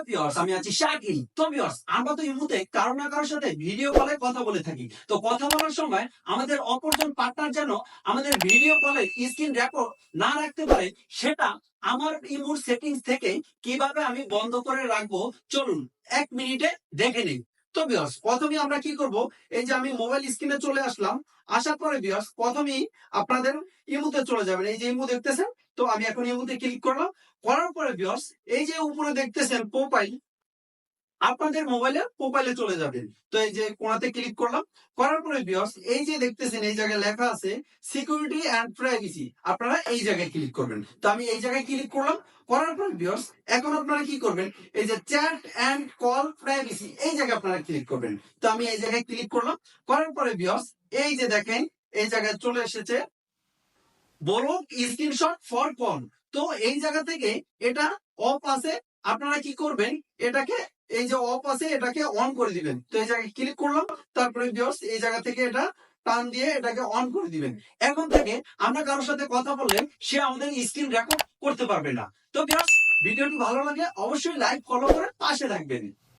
Viewers, আমি আছি শাকিল। তো ভিউয়ার্স, আমরা তো ইমুতে কারো না কারোর সাথে ভিডিও কলে কথা বলে থাকি। তো কথা বলার সময় আমাদের অপরজন পার্টনার যেন আমাদের ভিডিও কলে স্ক্রিন রেকর্ড না রাখতে পারে, সেটা আমার ইমুর সেটিংস থেকে কিভাবে আমি বন্ধ করে রাখবো, চলুন 1 মিনিটে দেখে নিই। তো ভিউয়ার্স, প্রথমে আমরা কি করব, এই যে আমি মোবাইল স্ক্রিনে চলে আসলাম। আসার পরে ভিউয়ার্স, প্রথমেই আপনাদের ইমুতে চলে যাবেন। এই যে ইমু দেখতেছেন, তো আমি এখন ইমুতে ক্লিক করলাম। করার পরে ভিউয়ার্স, এই যে উপরে দেখতেছেন প্রোফাইল, আপনাদের মোবাইলের প্রোফাইলে চলে যাবেন। তো এই যে কোণাতে ক্লিক করলাম। করার পরে ভিউয়ার্স, এই যে দেখতেছেন এই জায়গায় লেখা আছে সিকিউরিটি এন্ড প্রাইভেসি, আপনারা এই জায়গায় ক্লিক করবেন। তো আমি এই জায়গায় ক্লিক করলাম। করার পরে ভিউয়ার্স, এখন আপনারা কি করবেন, এই যে চ্যাট এন্ড কল প্রাইভেসি, এই জায়গায় আপনারা ক্লিক করবেন। তো আমি এই জায়গায় ক্লিক করলাম। করার পরে ভিউয়ার্স, এই যে দেখেন এই জায়গায় চলে এসেছে বড় স্ক্রিনশট ফর কল। তো এই জায়গা থেকে এটা অফ আছে, আপনারা কি করবেন, এটাকে এই যে অফ আছে এটাকে অন করে দিবেন। তো এই জায়গায় ক্লিক করলাম। তারপরে ভিউয়ার্স, এই জায়গা থেকে এটা টান দিয়ে এটাকে অন করে দিবেন। এখন থেকে আমরা কারোর সাথে কথা বললে সে আমাদের স্ক্রিন রেকর্ড করতে পারবে না। তো ভিউয়ার্স, ভিডিওটি ভালো লাগে অবশ্যই লাইক ফলো করে পাশে থাকবেন।